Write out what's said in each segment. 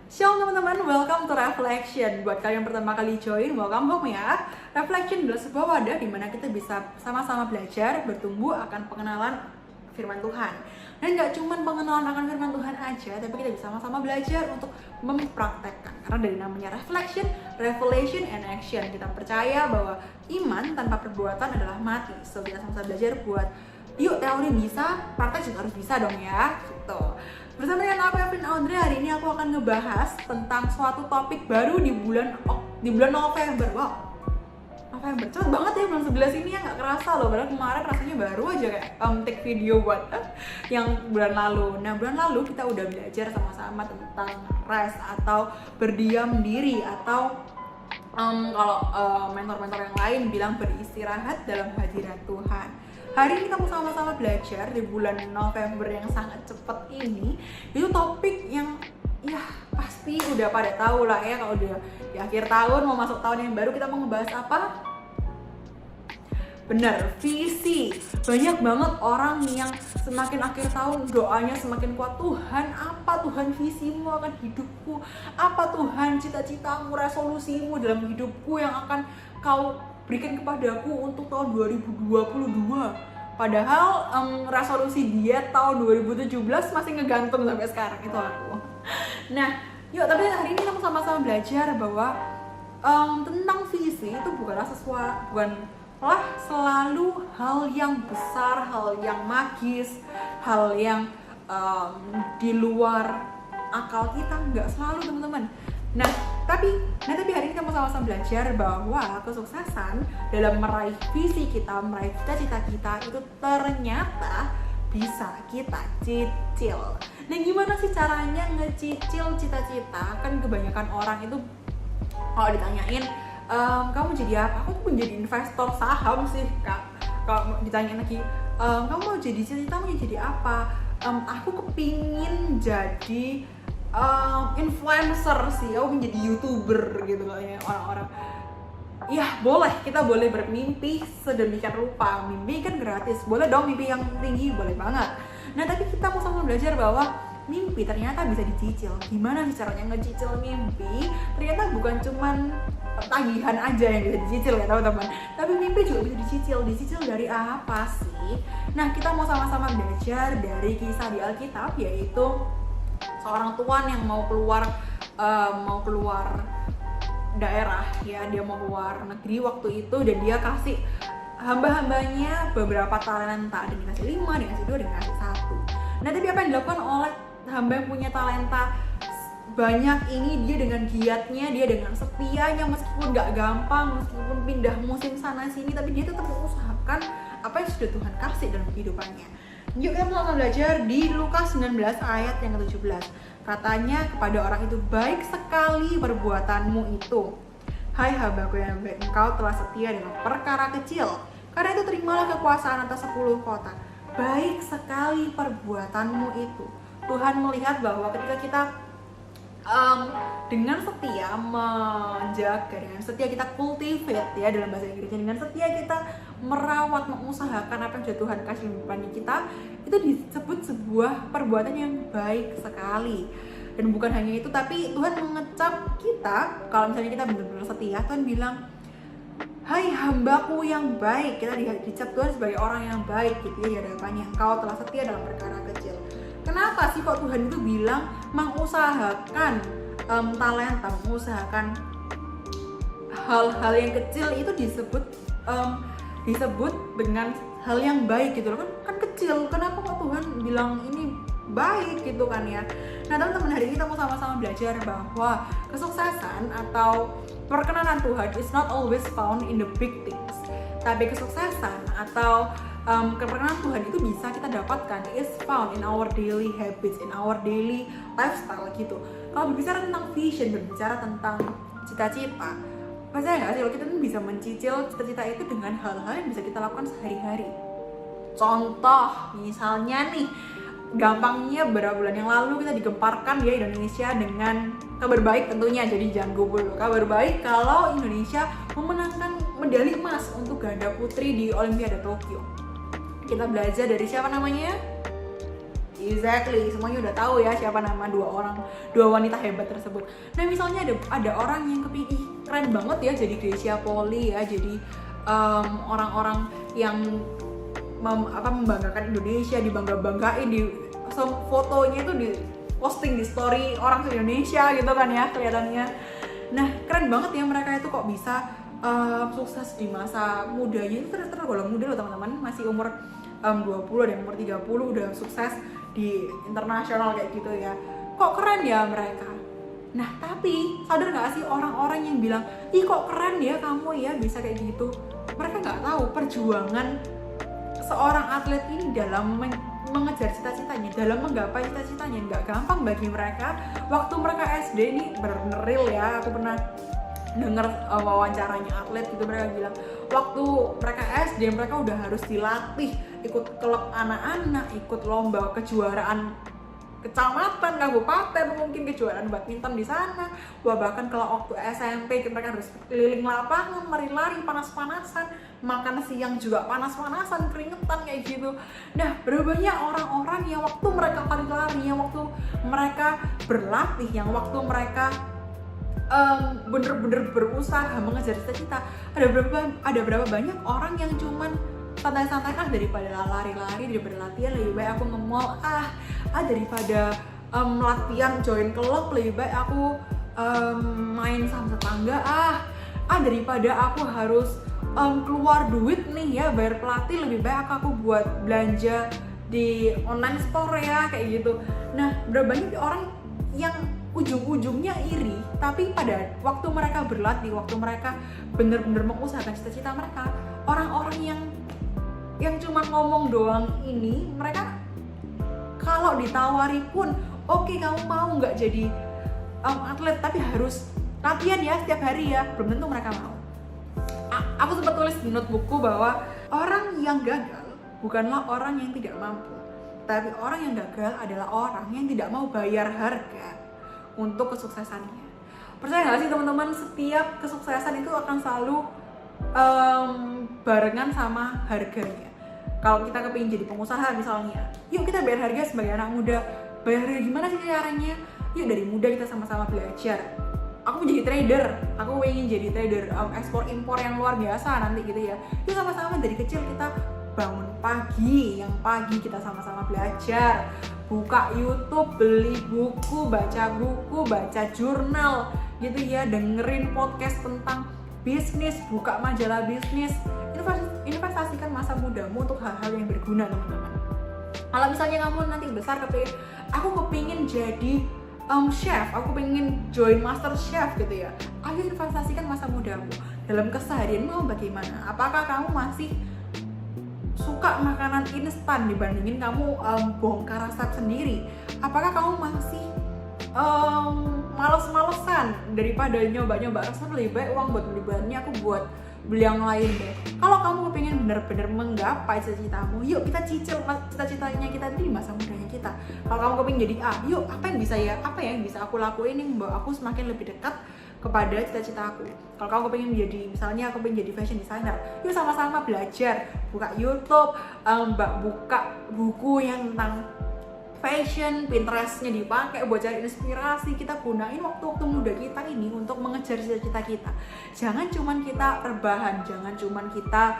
Shalom teman-teman, welcome to Reflection. Buat kalian yang pertama kali join, welcome home ya. Reflection adalah sebuah wadah di mana kita bisa sama-sama belajar, bertumbuh akan pengenalan firman Tuhan. Dan gak cuma pengenalan akan firman Tuhan aja, tapi kita bisa sama-sama belajar untuk mempraktekkan. Karena dari namanya Reflection, Revelation, and Action, kita percaya bahwa iman tanpa perbuatan adalah mati. So kita sama-sama belajar buat yuk teori bisa, praktek juga harus bisa dong ya, gitu. Bersama dengan aku Evelyn Audrey, hari ini aku akan ngebahas tentang suatu topik baru di bulan November. Wow, November, cepet banget ya bulan 11 ini ya, gak kerasa loh. Padahal kemarin rasanya baru aja kayak take video buat yang bulan lalu. Nah bulan lalu kita udah belajar sama-sama tentang rest atau berdiam diri, atau kalau mentor-mentor yang lain bilang beristirahat dalam hadirat Tuhan. Hari ini kita mau sama-sama belajar di bulan November yang sangat cepat ini. Itu topik yang ya pasti udah pada tahu lah ya, kalau udah di akhir tahun mau masuk tahun yang baru, kita mau ngebahas apa? Bener, visi. Banyak banget orang yang semakin akhir tahun doanya semakin kuat. Tuhan, apa Tuhan visimu akan hidupku? Apa Tuhan cita-citamu, resolusimu dalam hidupku yang akan kau berikan kepadaku untuk tahun 2022. Padahal resolusi diet tahun 2017 masih ngegantung sampai sekarang, itu aku. Nah, yuk, tapi hari ini kita sama-sama belajar bahwa tentang visi itu bukanlah selalu hal yang besar, hal yang magis, hal yang di luar akal kita, nggak selalu teman-teman. Nah tapi hari ini kita mau sama-sama belajar bahwa kesuksesan dalam meraih visi kita, meraih cita-cita kita itu ternyata bisa kita cicil. Nah gimana sih caranya ngecicil cita-cita? Kan kebanyakan orang itu kalau ditanyain, kamu jadi apa? Aku tuh menjadi investor saham sih kak. Kalau ditanyain lagi, kamu mau jadi cita-citamu jadi apa? Aku kepingin jadi influencer sih, aku menjadi YouTuber gitu loh ya orang-orang. Ya boleh, kita boleh bermimpi sedemikian rupa. Mimpi kan gratis, boleh dong mimpi yang tinggi, boleh banget. Nah tapi kita mau sama belajar bahwa mimpi ternyata bisa dicicil. Gimana sih caranya ngecicil mimpi? Ternyata bukan cuman tagihan aja yang bisa dicicil ya teman-teman, tapi mimpi juga bisa dicicil. Dicicil dari apa sih? Nah kita mau sama-sama belajar dari kisah di Alkitab, yaitu seorang tuan yang mau keluar daerah ya, dia mau keluar negeri waktu itu, dan dia kasih hamba-hambanya beberapa talenta. Ada yang dikasih 5, ada yang dikasih 2, ada yang dikasih 1. Nah tapi apa yang dilakukan oleh hamba yang punya talenta banyak ini? Dia dengan giatnya, dia dengan setianya, meskipun gak gampang, meskipun pindah musim sana sini, tapi dia tetap mengusahakan apa yang sudah Tuhan kasih dalam kehidupannya. Yuk kita akan belajar di Lukas 19 ayat yang ke-17. Katanya kepada orang itu, baik sekali perbuatanmu itu, hai hambaku yang baik, engkau telah setia dalam perkara kecil, karena itu terimalah kekuasaan atas 10 kota. Baik sekali perbuatanmu itu. Tuhan melihat bahwa ketika kita dengan setia menjaga, dengan setia kita cultivate ya dalam bahasa Inggrisnya, dengan setia kita merawat, mengusahakan apa yang sudah Tuhan kasih di depannya kita, itu disebut sebuah perbuatan yang baik sekali. Dan bukan hanya itu, tapi Tuhan mengecap kita kalau misalnya kita benar-benar setia. Tuhan bilang, hai hambaku yang baik. Kita dicap Tuhan sebagai orang yang baik gitu ya, di hadapannya. Engkau telah setia dalam perkara kecil. Kenapa sih kok Tuhan itu bilang mengusahakan talenta, mengusahakan hal-hal yang kecil itu disebut dengan hal yang baik gitu loh, kan kecil. Kenapa kok Tuhan bilang ini baik gitu kan ya? Nah teman-teman, hari ini kita mau sama-sama belajar bahwa kesuksesan atau perkenanan Tuhan is not always found in the big things. Tapi kesuksesan atau kepercayaan Tuhan itu bisa kita dapatkan is found in our daily habits, in our daily lifestyle gitu. Kalau berbicara tentang vision, berbicara tentang cita-cita, percaya nggak sih kalau kita tuh bisa mencicil cita-cita itu dengan hal-hal yang bisa kita lakukan sehari-hari. Contoh, misalnya nih, gampangnya beberapa bulan yang lalu kita digemparkan ya Indonesia dengan kabar baik tentunya, jadi jangan gugup. Kabar baik kalau Indonesia memenangkan medali emas untuk ganda putri di Olimpiade Tokyo. Kita belajar dari siapa namanya? Exactly, semuanya udah tahu ya siapa nama dua wanita hebat tersebut. Nah misalnya ada orang yang kepikir keren banget ya jadi Gracia Poli ya, jadi orang-orang yang membanggakan Indonesia, dibanggain di fotonya itu di posting di story orang Indonesia gitu kan ya kelihatannya. Nah keren banget ya mereka itu kok bisa sukses di masa mudanya, itu ternyata golongan muda loh teman-teman, masih umur 20 dan umur 30 udah sukses di internasional kayak gitu ya. Kok keren ya mereka. Nah tapi sadar gak sih orang-orang yang bilang ih kok keren ya kamu ya bisa kayak gitu, mereka gak tahu perjuangan seorang atlet ini dalam mengejar cita-citanya, dalam menggapai cita-citanya nggak gampang bagi mereka. Waktu mereka SD ini bener-bener real ya, aku pernah denger wawancaranya atlet gitu, mereka bilang waktu mereka SD mereka udah harus dilatih ikut klub anak-anak, ikut lomba kejuaraan kecamatan, kabupaten, mungkin kejuaraan badminton di sana. Bahkan kalau waktu SMP mereka harus keliling lapangan, lari-lari panas-panasan, makan siang juga panas-panasan, keringetan kayak gitu. Nah, berapa banyak orang-orang yang waktu mereka lari-lari, yang waktu mereka berlatih, yang waktu mereka bener-bener berusaha mengejar cita-cita. Ada berapa banyak orang yang cuman santai-santai daripada lari-lari, daripada latihan lebih baik aku nge-mall daripada latihan join klub lebih baik aku main sama tetangga daripada aku harus keluar duit nih ya bayar pelatih, lebih baik aku buat belanja di online store ya kayak gitu. Nah berapa banyak orang yang ujung-ujungnya iri, tapi pada waktu mereka berlatih, waktu mereka bener-bener mengusahakan cita-cita mereka, orang-orang yang cuma ngomong doang ini, mereka kalau ditawari pun oke, kamu mau nggak jadi atlet tapi harus latihan ya setiap hari ya, belum tentu mereka mau. Aku sempat tulis di notebookku bahwa orang yang gagal bukanlah orang yang tidak mampu, tapi orang yang gagal adalah orang yang tidak mau bayar harga untuk kesuksesannya. Percaya nggak sih teman-teman, setiap kesuksesan itu akan selalu barengan sama harganya. Kalau kita kepingin jadi pengusaha misalnya, yuk kita bayar harga sebagai anak muda. Bayar harga gimana sih caranya? Yuk dari muda kita sama-sama belajar. Aku mau jadi trader, aku ingin jadi trader ekspor impor yang luar biasa nanti gitu ya. Yuk sama-sama dari kecil kita bangun pagi, yang pagi kita sama-sama belajar, buka YouTube, beli buku, baca jurnal gitu ya, dengerin podcast tentang bisnis, buka majalah bisnis. Investasikan masa mudamu untuk hal-hal yang berguna teman-teman. Kalau misalnya kamu nanti besar aku kepingin jadi chef, aku pengen join master chef gitu ya, ayo investasikan masa mudamu. Dalam keseharian mau bagaimana? Apakah kamu masih suka makanan instan dibandingin kamu bongkar resep sendiri? Apakah kamu masih males-malesan daripada nyoba-nyoba resep, lebih baik uang buat beli bahannya aku buat beli yang lain deh. Kalau kamu pengen bener-bener menggapai cita-citamu, yuk kita cicil cita-citanya kita di masa mudanya kita. Kalau kamu pengen jadi yuk apa yang bisa aku lakuin yang membawa aku semakin lebih dekat kepada cita-cita aku. Kalau kamu pengen menjadi, misalnya aku pengen jadi fashion designer, yuk sama-sama belajar, buka YouTube, buka buku yang tentang fashion, Pinterestnya dipakai buat cari inspirasi. Kita gunain waktu-waktu muda kita ini untuk mengejar cita-cita kita. Jangan cuman kita rebahan, jangan cuman kita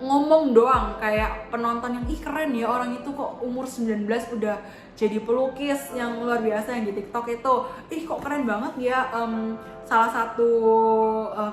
ngomong doang kayak penonton yang ih keren ya orang itu kok umur 19 udah jadi pelukis yang luar biasa yang di TikTok itu, ih kok keren banget ya salah satu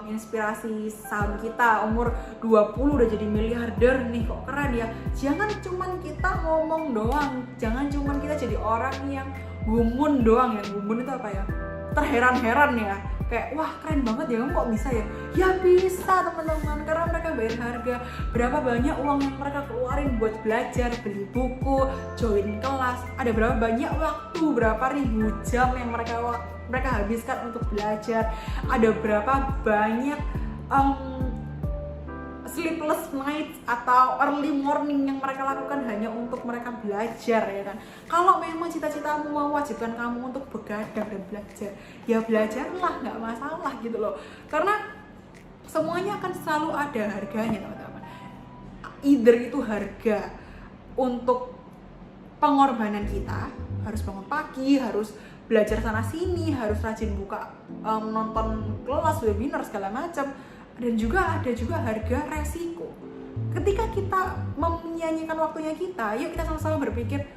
inspirasi saham kita umur 20 udah jadi miliarder nih, kok keren ya. Jangan cuman kita ngomong doang, jangan cuman kita jadi orang yang gumun doang. Yang gumun itu apa ya, terheran-heran ya, kayak wah keren banget ya kamu kok bisa ya. Ya bisa teman-teman, karena mereka bayar harga. Berapa banyak uang yang mereka keluarin buat belajar, beli buku, join kelas. Ada berapa banyak waktu, berapa ribu jam yang mereka habiskan untuk belajar. Ada berapa banyak sleepless nights atau early morning yang mereka lakukan hanya untuk mereka belajar, ya kan. Kalau memang cita-citamu mewajibkan kamu untuk begadang dan belajar, ya belajarlah, nggak masalah gitu loh. Karena semuanya akan selalu ada harganya teman-teman. Either itu harga untuk pengorbanan kita, harus bangun pagi, harus belajar sana sini, harus rajin buka nonton kelas, webinar segala macam. Dan juga ada juga harga resiko. Ketika kita menyanyikan waktunya kita, yuk kita sama-sama berpikir,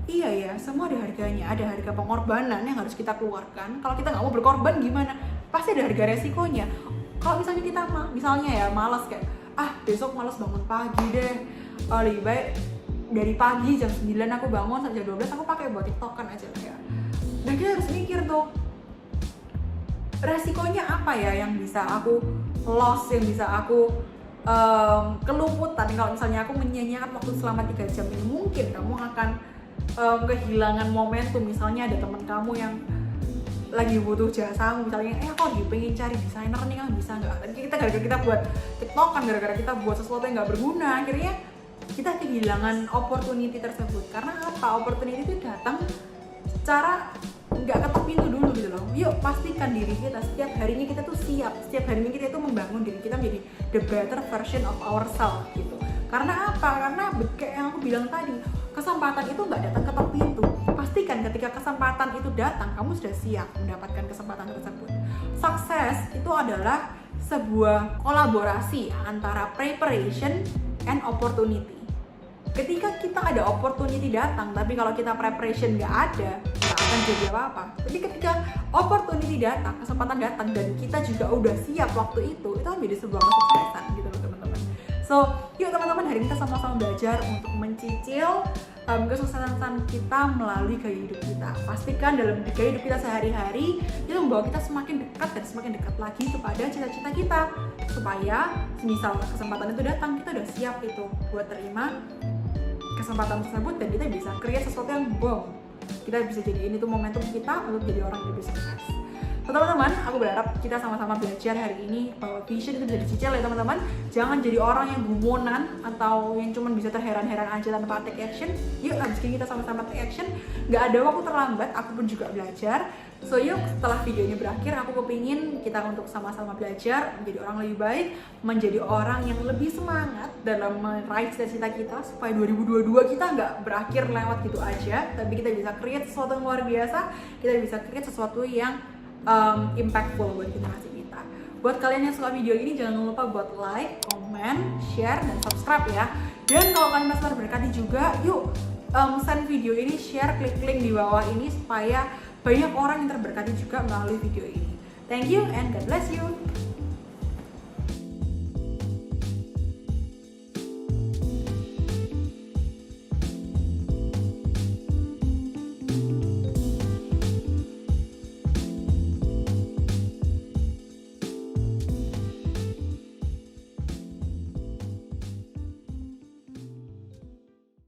iya ya, semua ada harganya, ada harga pengorbanan yang harus kita keluarkan. Kalau kita nggak mau berkorban gimana? Pasti ada harga resikonya. Kalau misalnya kita malas kayak, besok malas bangun pagi deh, lebih baik dari pagi jam 9 aku bangun sampai jam 12 aku pakai buat tiktokan aja lah ya. Dan kita harus mikir tuh, resikonya apa ya yang bisa aku loss, yang bisa aku kelumputan. Kalau misalnya aku menyanyiakan waktu selama 3 jam ini, mungkin kamu akan kehilangan momentum. Misalnya ada teman kamu yang lagi butuh jasamu, misalnya aku lagi pengen cari desainer nih, kamu bisa nggak? Dan kita gara-gara kita buat tiktokan, gara-gara kita buat sesuatu yang nggak berguna, akhirnya kita kehilangan opportunity tersebut. Karena apa? Opportunity itu datang secara nggak ketok pintu dulu gitu loh. Yuk pastikan diri kita setiap harinya kita tuh siap, setiap harinya kita itu membangun diri kita menjadi the better version of ourselves gitu. Karena apa? Karena kayak yang aku bilang tadi, kesempatan itu nggak datang ketok pintu. Pastikan ketika kesempatan itu datang, kamu sudah siap mendapatkan kesempatan tersebut. Sukses itu adalah sebuah kolaborasi antara preparation and opportunity. Ketika kita ada opportunity datang, tapi kalau kita preparation nggak ada, nggak akan jadi apa-apa. Jadi ketika opportunity datang, kesempatan datang, dan kita juga udah siap waktu itu menjadi sebuah kesuksesan gitu loh teman-teman. So, yuk teman-teman, hari ini kita sama-sama belajar untuk mencicil kesuksesan kita melalui gaya hidup kita. Pastikan dalam gaya hidup kita sehari-hari itu membawa kita semakin dekat dan semakin dekat lagi kepada cita-cita kita, supaya misal kesempatan itu datang, kita udah siap itu buat terima kesempatan tersebut, dan kita bisa create sesuatu yang kita bisa jadiin itu momentum kita untuk jadi orang yang lebih sukses. So, teman-teman, aku berharap kita sama-sama belajar hari ini bahwa vision itu bisa dicicil ya teman-teman. Jangan jadi orang yang gumonan atau yang cuma bisa terheran-heran aja tanpa take action. Yuk, habis ini kita sama-sama take action. Gak ada waktu terlambat, aku pun juga belajar. So, yuk, setelah video ini berakhir, aku kepingin kita untuk sama-sama belajar menjadi orang lebih baik, menjadi orang yang lebih semangat dalam meraih cita-cita kita, supaya 2022 kita nggak berakhir lewat gitu aja, tapi kita bisa create sesuatu yang luar biasa, kita bisa create sesuatu yang impactful buat generasi kita. Buat kalian yang suka video ini, jangan lupa buat like, comment, share, dan subscribe ya. Dan kalau kalian masih terberkati juga, yuk send video ini, share, klik link di bawah ini supaya banyak orang yang terberkati juga melalui video ini. Thank you and God bless you.